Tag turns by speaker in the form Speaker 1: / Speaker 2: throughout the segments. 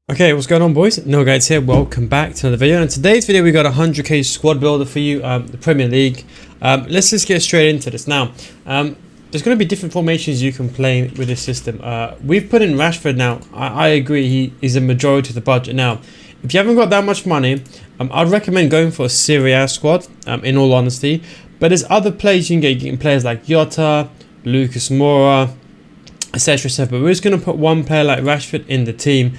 Speaker 1: Okay, what's going on, boys? No guys here. Welcome back to another video. And in today's video, we got a 100k squad builder for you, the Premier League. Let's just get straight into this now. There's going to be different formations you can play with this system. We've put in Rashford now. I agree, he is a majority of the budget now. If you haven't got that much money, I'd recommend going for a Serie A squad. In all honesty, but there's other players you can get. You can players like Jota, Lucas Moura, etc. etc. But we're just going to put one player like Rashford in the team.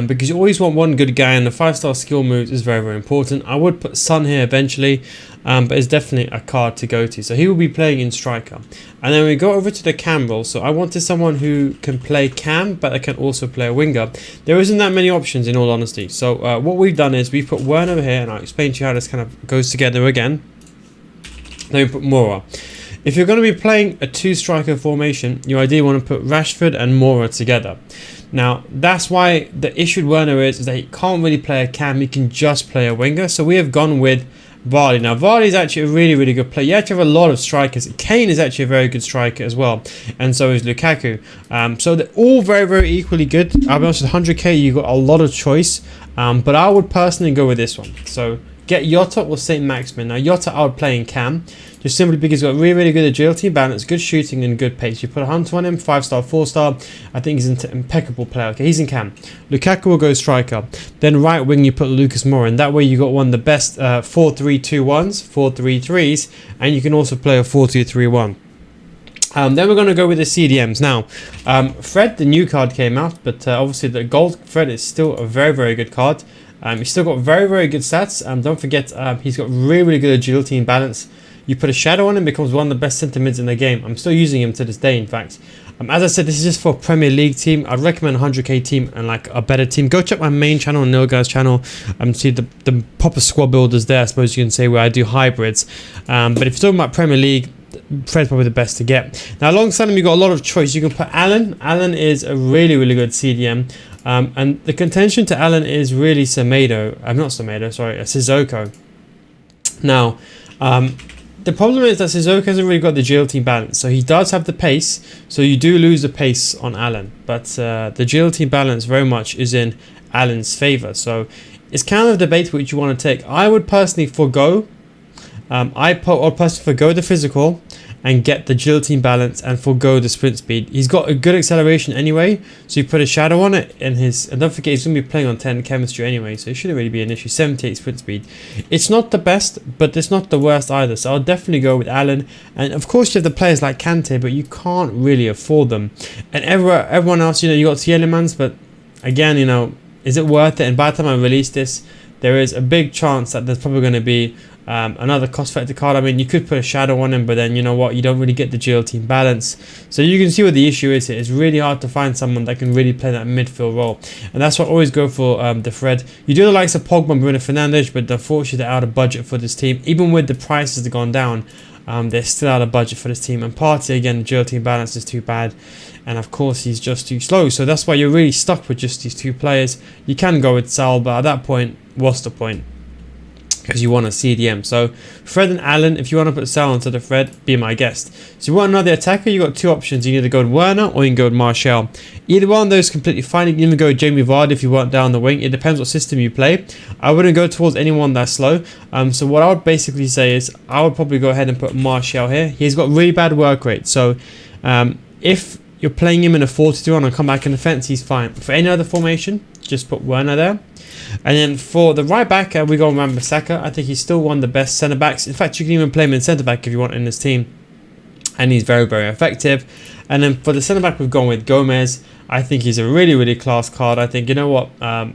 Speaker 1: Because you always want one good guy, and the 5-star skill moves is very, very important. I would put Son here eventually, but it's definitely a card to go to. So he will be playing in striker. And then we go over to the cam role. So I wanted someone who can play cam, but they can also play a winger. There isn't that many options in all honesty. So what we've done is we put Werner here, and I'll explain to you how this kind of goes together again. Then we put Moura. If you're going to be playing a 2-striker formation, you ideally want to put Rashford and Moura together. Now, that's why the issue with Werner is that he can't really play a cam, he can just play a winger. So we have gone with Vardy. Now, Vardy is actually a really, really good player. You actually have a lot of strikers. Kane is actually a very good striker as well. And so is Lukaku. So they're all very, very equally good. I'll be honest, with 100k, you've got a lot of choice. But I would personally go with this one. So get Jota or St. Maximin. Now, Jota I would play in cam, just simply because he's got really, really good agility, balance, good shooting, and good pace. You put a Hunter on him, 5-star, 4-star. I think he's an impeccable player. Okay, he's in cam. Lukaku will go striker. Then right wing, you put Lucas Moura, and that way you got one of the best 4-3-2-1s, 4-3-3s, and you can also play a 4-2-3-1. Then we're going to go with the CDMs. Now, Fred, the new card came out, but obviously the gold Fred is still a very, very good card. He's still got very, very good stats. Don't forget, he's got really, really good agility and balance. You put a shadow on him, becomes one of the best centre mids in the game. I'm still using him to this day, in fact. As I said, this is just for a Premier League team. I'd recommend a 100k team and like a better team. Go check my main channel, Neil Guy's channel, and see the proper squad builders there, I suppose you can say, where I do hybrids. But if you're talking about Premier League, Fred's probably the best to get. Now, alongside him, you've got a lot of choice. You can put Alan. Alan is a really, really good CDM. And the contention to Alan is really Semedo. Not Semedo, sorry, Sissoko. Now, the problem is that Sissoko hasn't really got the agility balance. So he does have the pace. So you do lose the pace on Alan. But the agility balance very much is in Alan's favour. So it's kind of a debate which you want to take. I would personally forgo. I'd personally forgo the physical and get the agility balance and forgo the sprint speed. He's got a good acceleration anyway, so you put a shadow on it, and don't forget he's going to be playing on 10 chemistry anyway, so it shouldn't really be an issue. 78 sprint speed. It's not the best, but it's not the worst either, so I'll definitely go with Alan. And of course you have the players like Kante, but you can't really afford them. And everyone else, you got Tielemans, but again, is it worth it? And by the time I release this, there is a big chance that there's probably going to be another cost factor card. I mean, you could put a shadow on him, but then you know what, you don't really get the agility and balance. So you can see what the issue is here. It's really hard to find someone that can really play that midfield role, and that's why I always go for the Fred. You do the likes of Pogba and Bruno Fernandes, but unfortunately they're out of budget for this team. Even with the prices that have gone down, they're still out of budget for this team. And Partey, again, agility and balance is too bad, and of course he's just too slow. So that's why you're really stuck with just these two players. You can go with Sal, but at that point, what's the point? Because you want a CDM. So Fred and Alan, if you want to put Sal onto the Fred, be my guest. So you want another attacker, you got two options. You can either go with Werner or you can go with Martial. Either one of those is completely fine. You can even go with Jamie Vardy if you want down the wing. It depends what system you play. I wouldn't go towards anyone that's slow. So what I would basically say is I would probably go ahead and put Martial here. He's got really bad work rate. So if you're playing him in a 4-2-1 and come back in defense, he's fine. For any other formation, just put Werner there. And then for the right back, we go on Wan-Bissaka. I think he's still one of the best centre backs. In fact, you can even play him in centre back if you want in this team, and he's very, very effective. And then for the centre back, we've gone with Gomez. I think he's a really, really class card. I think, you know what,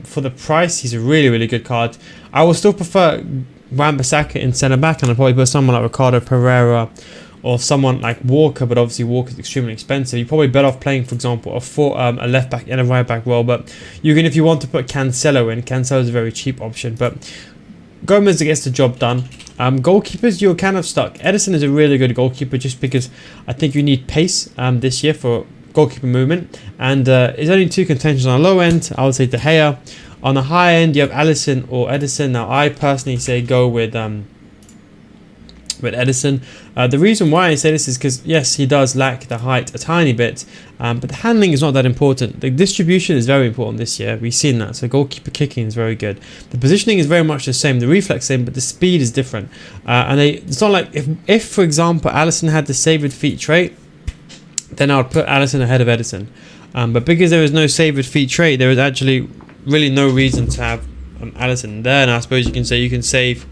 Speaker 1: for the price, he's a really, really good card. I will still prefer Wan-Bissaka in centre back, and I'll probably put someone like Ricardo Pereira or someone like Walker, but obviously Walker's extremely expensive. You're probably better off playing, for example, a left back and a right back role. But you can, if you want to put Cancelo in, Cancelo is a very cheap option. But Gomez gets the job done. Goalkeepers, you're kind of stuck. Edison is a really good goalkeeper just because I think you need pace this year for goalkeeper movement. And there's only two contentions on the low end. I would say De Gea. On the high end, you have Alisson or Edison. Now, I personally say go with with Edison. The reason why I say this is because, yes, he does lack the height a tiny bit, but the handling is not that important. The distribution is very important this year. We've seen that. So goalkeeper kicking is very good. The positioning is very much the same. The reflex same, but the speed is different. It's not like if, for example, Alisson had the saved feet trait, then I would put Alisson ahead of Edison. But because there is no saved feet trait, there is actually really no reason to have Alisson there. And I suppose you can say you can save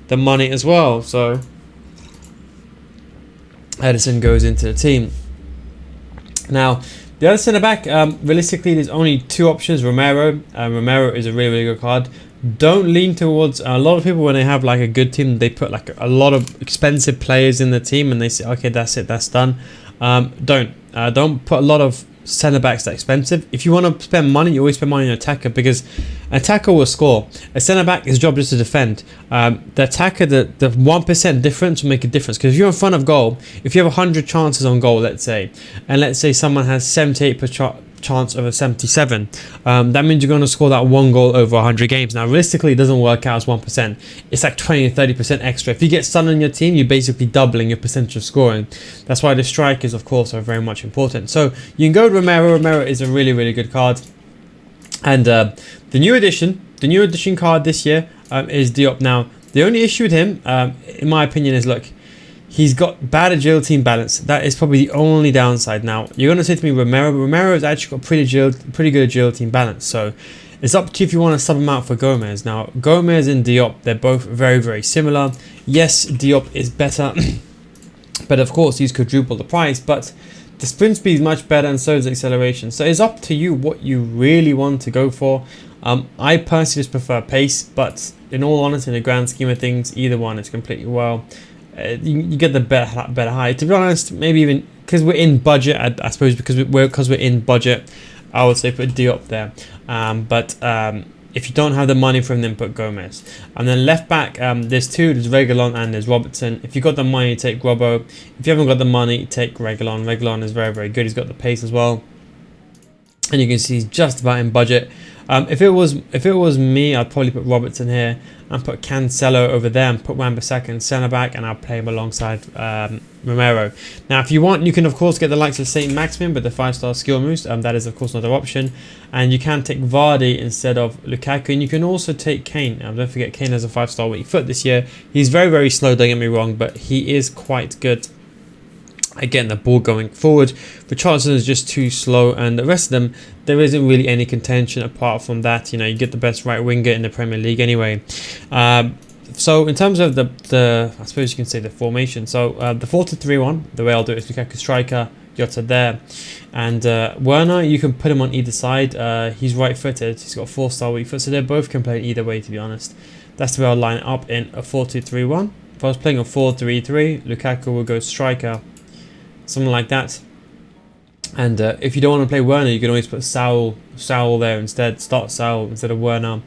Speaker 1: the money as well. So Edison goes into the team. Now, the other centre back, realistically, there's only two options. Romero. Romero is a really, really good card. Don't lean towards a lot of people when they have like a good team. They put like a lot of expensive players in the team, and they say, okay, that's it, that's done. Don't put a lot of centre backs that expensive. If you want to spend money, you always spend money on an attacker, because an attacker will score. A centre back, his job is to defend. The attacker, the 1% difference will make a difference, because if you're in front of goal, if you have 100 chances on goal, let's say, and let's say someone has 78% chance over 77, that means you're going to score that one goal over 100 games. Now realistically, it doesn't work out as 1%. It's like 20 to 30% extra. If you get Son on your team, you're basically doubling your percentage of scoring. That's why the strikers, of course, are very much important. So you can go with Romero. Romero is a really, really good card. And the new edition card this year is Diop. Now the only issue with him, in my opinion, is look, he's got bad agility and balance. That is probably the only downside. Now, you're going to say to me Romero, but Romero has actually got pretty good agility and balance. So it's up to you if you want to sub him out for Gomez. Now, Gomez and Diop, they're both very, very similar. Yes, Diop is better, but of course, he's quadruple the price. But the sprint speed is much better, and so is the acceleration. So it's up to you what you really want to go for. I personally just prefer pace, but in all honesty, in the grand scheme of things, either one is completely well. You get the better height. To be honest, maybe even because we're in budget, I suppose because we're in budget, I would say put Diop there. But if you don't have the money for him, then put Gomez. And then left back, there's two. There's Reguilon and there's Robertson. If you've got the money, take Robbo. If you haven't got the money, take Reguilon. Reguilon is very, very good. He's got the pace as well, and you can see he's just about in budget. If it was me, I'd probably put Robertson here and put Cancelo over there and put Wan-Bissaka in centre back, and I'll play him alongside Romero. Now, if you want, you can of course get the likes of Saint Maximin with the 5-star skill moves. That is of course another option, and you can take Vardy instead of Lukaku, and you can also take Kane. Don't forget, Kane has a 5-star weak foot this year. He's very, very slow. Don't get me wrong, but he is quite good. Again, the ball going forward. Richarlison is just too slow, and the rest of them, there isn't really any contention apart from that. You know, you get the best right winger in the Premier League anyway. So in terms of the I suppose you can say the formation. So the 4-2-3-1, the way I'll do it is Lukaku striker, Jota there, and Werner, you can put him on either side. He's right-footed. He's got 4-star weak foot, so they both can play either way. To be honest, that's the way I'll line it up in a 4-2-3-1. If I was playing a 4-3-3, Lukaku will go striker, something like that. And if you don't want to play Werner, you can always put Saul there instead. Start Saul instead of Werner,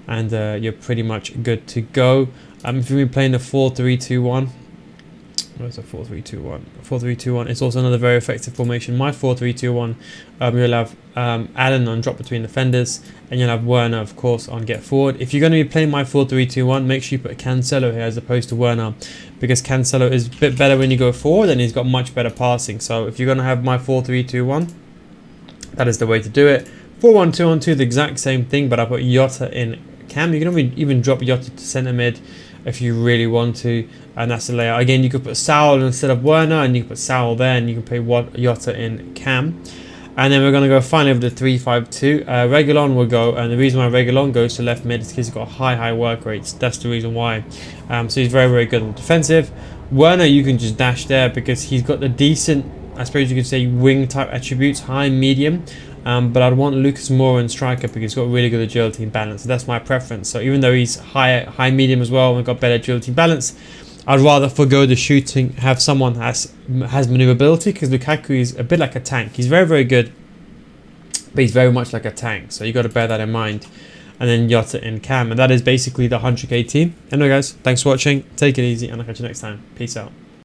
Speaker 1: and you're pretty much good to go. If you're playing a 4-3-2-1, where's a 4-3-2-1? 4-3-2-1. It's also another very effective formation. My 4-3-2-1, you'll have Allen on drop between defenders, and you'll have Werner, of course, on get forward. If you're going to be playing my 4-3-2-1, make sure you put Cancelo here as opposed to Werner, because Cancelo is a bit better when you go forward, and he's got much better passing. So if you're going to have my 4-3-2-1, that is the way to do it. 4-1-2-1-2, the exact same thing, but I put Jota in cam. You can even drop Jota to centre mid if you really want to, and that's the layout. Again, you could put Saul instead of Werner, and you can put Saul there, and you can play Jota in cam. And then we're going to go finally with the 3-5-2. Reguilon will go, and the reason why Reguilon goes to left mid is because he's got high work rates. That's the reason why. So he's very, very good on defensive. Werner, you can just dash there because he's got the decent, I suppose you could say, wing type attributes, high, medium. But I'd want Lucas Moura in striker because he's got really good agility and balance. So that's my preference. So even though he's high, medium as well, and got better agility and balance, I'd rather forgo the shooting, have someone has maneuverability, because Lukaku is a bit like a tank. He's very, very good, but he's very much like a tank. So you got to bear that in mind. And then Jota in cam, and that is basically the 100k team. Anyway, guys, thanks for watching. Take it easy, and I'll catch you next time. Peace out.